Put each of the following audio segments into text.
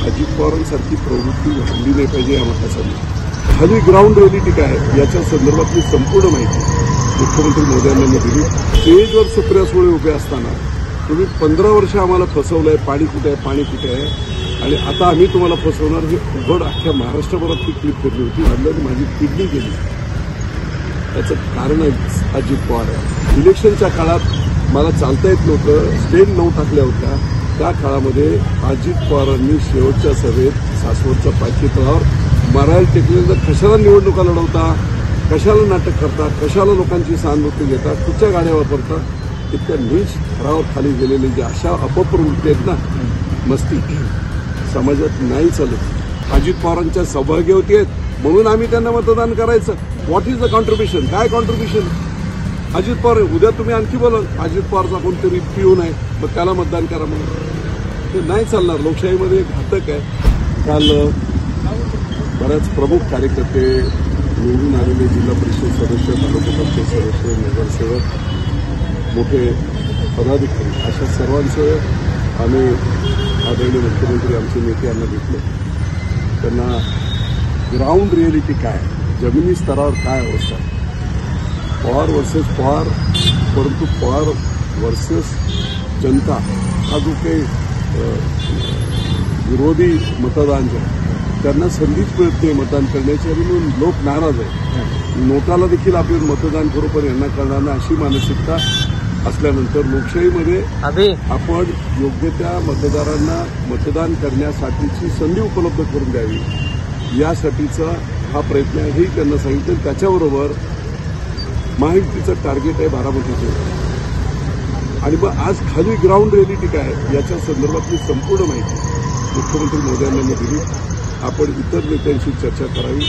अजित पवारांसारखी प्रवृत्ती वाढली नाही पाहिजे या मतासाठी। खाली ग्राउंड रिअलिटी काय आहे याच्या संदर्भातली संपूर्ण माहिती मुख्यमंत्री मोदयांनी दिली। स्टेजवर सुप्रिया सुळे उभे असताना तुम्ही 15 वर्ष आम्हाला फसवलंय, पाणी कुठे आहे, पाणी कुठे आहे, आणि आता आम्ही तुम्हाला फसवणार, हे उघड अख्ख्या महाराष्ट्रभरात ती क्लिप फिरली होती। म्हणलं माझी किडनी गेली, याचं कारण अजित पवार आहे। इलेक्शनच्या काळात मला चालता येत नव्हतं, स्टेज 9 टाकल्या होत्या, त्या काळामध्ये अजित पवारांनी शेवटच्या सभेत सासवडच्या पालखी तळावर मरायला टेकलेलं, कशाला निवडणुका लढवता, कशाला नाटक करता, कशाला लोकांची सहानुभूती घेता, कुठच्या गाड्या वापरता, इतक्या नीच थरावर खाली गेलेले जे अशा अपप्रवृत्ती आहेत ना, मस्ती समाजात नाही चालत। अजित पवारांच्या सौभाग्यवती आहेत म्हणून आम्ही त्यांना मतदान करायचं। What is the contribution? काय कॉन्ट्रीब्युशन? अजित पवार, उद्या तुम्ही आणखी बोलाल अजित पवारचा कोणतरी पिऊन आहे मग त्याला मतदान करा म्हणून, ते नाही चालणार। लोकशाहीमध्ये घातक आहे। काल बऱ्याच प्रमुख कार्यकर्ते, निवडून आलेले जिल्हा परिषद सदस्य, तालुका पंचायत सदस्य, नगरसेवक, मोठे पदाधिकारी, अशा सर्वांचं आम्ही आदरणीय मुख्यमंत्री आमचे नेते यांना भेटलो। त्यांना ग्राउंड रिअलिटी काय, जमिनी स्तरावर काय अवस्था, पवार वर्सेस पवार, परंतु पवार वर्सेस जनता हा जो काही विरोधी मतदान जे आहे त्यांना संधीच मिळत नाही मतदान करण्याची, आणि म्हणून लोक नाराज आहेत। नोटाला देखील आपण मतदान करू पण यांना करणार नाही अशी मानसिकता असल्यानंतर लोकशाहीमध्ये आपण योग्य त्या मतदारांना मतदान करण्यासाठीची संधी उपलब्ध करून द्यावी, यासाठीचा हा प्रयत्न आहे, हेही त्यांना सांगितलं। त्याच्याबरोबर महायुतीचं टार्गेट आहे बारामतीचं, आणि मग आज खाली ग्राउंड रिअलिटी काय आहे याच्या संदर्भातली संपूर्ण माहिती मुख्यमंत्री मोदयांनी दिली। आपण इतर नेत्यांशी चर्चा करावी।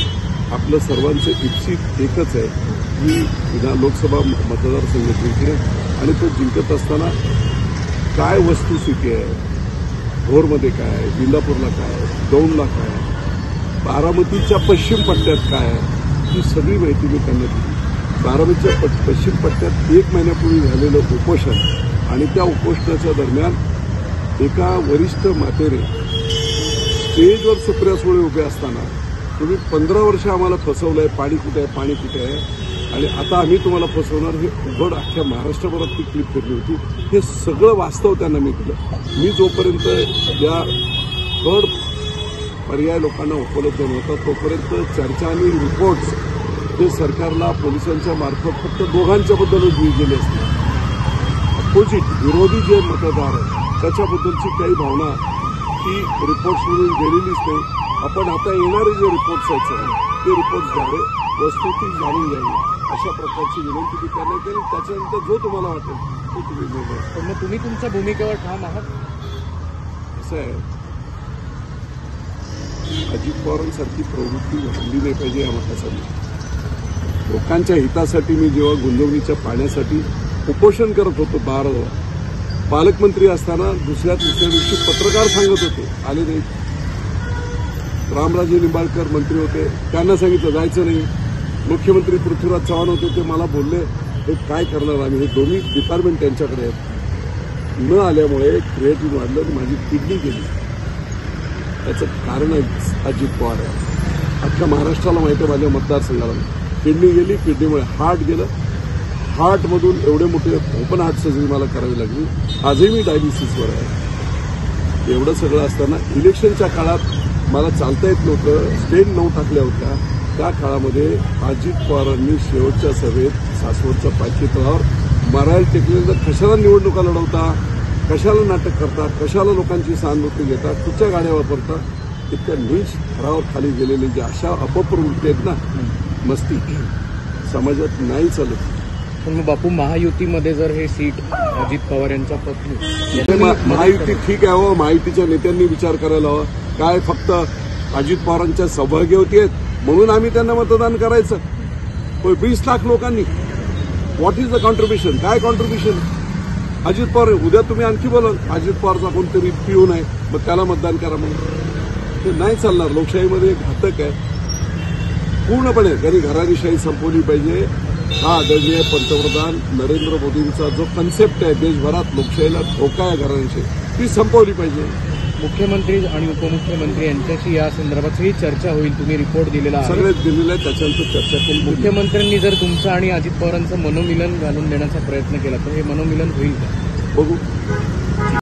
आपलं सर्वांचं इच्छित एकच आहे की लोकसभा मतदारसंघ जिंकणे, आणि तो जिंकत असताना काय वस्तुस्थिती आहे, भोरमध्ये काय आहे, इंदापूरला काय आहे, दौंडला काय आहे, बारामतीच्या पश्चिम पट्ट्यात काय आहे, ही सगळी माहिती मी त्यांना दिली। बारामतीच्या पश्चिम पट्ट्यात 1 महिन्यापूर्वी झालेलं उपोषण, आणि त्या उपोषणाच्या दरम्यान एका वरिष्ठ मातेने स्टेजवर सुप्रिया सुळे उभे असताना तुम्ही 15 वर्ष आम्हाला फसवलंय, पाणी कुठे आहे, पाणी कुठे आहे, आणि आता आम्ही तुम्हाला फसवणार, हे उघड अख्ख्या महाराष्ट्रभरात ती क्लिप फिरली होती। हे सगळं वास्तव त्यांना मी दिलं। मी जोपर्यंत या थर्ड पर्याय लोकांना उपलब्ध नव्हता तोपर्यंत चर्चा आणि रिपोर्ट्स हे सरकारला पोलिसांच्या मार्फत फक्त दोघांच्या बद्दलच गेले असते। अपोजिट विरोधी जे मतदार आहेत त्याच्याबद्दलची काही भावना ती रिपोर्ट्समधून गेलेलीच नाही। आपण आता येणारे जे रिपोर्ट्स आहेत सगळे ते रिपोर्ट्स द्यावे, वस्तुस्थिती जाणून घ्यावी, अशा प्रकारची विनंती मी त्यांना केली। त्याच्यानंतर जो तुम्हाला वाटेल तो तुम्ही निर्णय। पण मग तुम्ही तुमच्या भूमिकेवर ठाम आहात? असं आहे, अजित पवारांसारखी प्रवृत्ती वाढली नाही पाहिजे या मतासाठी। लोकांच्या हितासाठी मी जेव्हा गुंजवणीच्या पाण्यासाठी उपोषण करत होतो 12 पालकमंत्री असताना, दुसऱ्या तिसऱ्या दिवशी पत्रकार सांगत होते आले नाही। रामराजे निंबाळकर मंत्री होते, त्यांना सांगितलं जायचं नाही। मुख्यमंत्री पृथ्वीराज चव्हाण होते, ते मला बोलले हे काय करणार आम्ही, हे दोन्ही डिपार्टमेंट त्यांच्याकडे आहेत। न आल्यामुळे क्रिएटिव्ह वाढलं आणि माझी किडनी गेली, याचं कारण अजित पवार आहे। अख्ख्या महाराष्ट्राला माहिती आहे, माझ्या मतदारसंघाला किडनी गेली, किडनीमुळे हार्ट गेलं, हार्टमधून एवढे मोठे ओपन हार्ट सर्जरी मला करावी लागली, आजही मी डायलिसिसवर आहे। एवढं सगळं असताना इलेक्शनच्या काळात मला चालता येत नव्हतं, स्टेज 9 टाकल्या होत्या, त्या काळामध्ये अजित पवारांनी शेवटच्या सभेत सासवडच्या पालखी तळावर मरायला टेकलेलं, कशाला निवडणुका लढवता, कशाला नाटक करता, कशाला लोकांची सहानुभूती घेता, कुठच्या गाड्या वापरता, इतक्या नीच थरावर खाली गेलेले जे अशा अपप्रवृत्ती आहेत ना, मस्ती समाजात नाही चालत। पण मग बापू, महायुतीमध्ये जर हे सीट अजित पवार यांच्या पत्नी, महायुती ठीक आहे हो, महायुतीच्या नेत्यांनी विचार करायला हवा। काय फक्त अजित पवारांच्या सौभाग्यवती आहेत म्हणून आम्ही त्यांना मतदान करायचं? 20 लाख लोकांनी, व्हॉट इज द कॉन्ट्रीब्युशन? काय कॉन्ट्रीब्युशन? अजित पवार, उद्या तुम्ही आणखी बोलाल अजित पवारचा कोणतरी पिऊन आहे मग त्याला मतदान करा म्हणून, ते नाही चालणार। लोकशाहीमध्ये घातक आहे पूर्णपणे। त्यांनी घराणेशाही संपवली पाहिजे। हा आदरणीय पंतप्रधान नरेंद्र मोदींचा जो कन्सेप्ट आहे देशभरात लोकशाहीला धोका आहे घराणेशाही, ती संपवली पाहिजे। मुख्यमंत्री आणि उपमुख्यमंत्री यांच्याशी या संदर्भात ही चर्चा होईल. तुम्ही रिपोर्ट दिलेला आहे. सगळेच दिलेलं आहे, त्याच्यानंतर चर्चा केली. मुख्यमंत्र्यांनी जर तुमचं आणि अजित पवारांचं मनोमिलन घालून देण्याचा प्रयत्न केला तर हे मनोमिलन होईल का? बघू.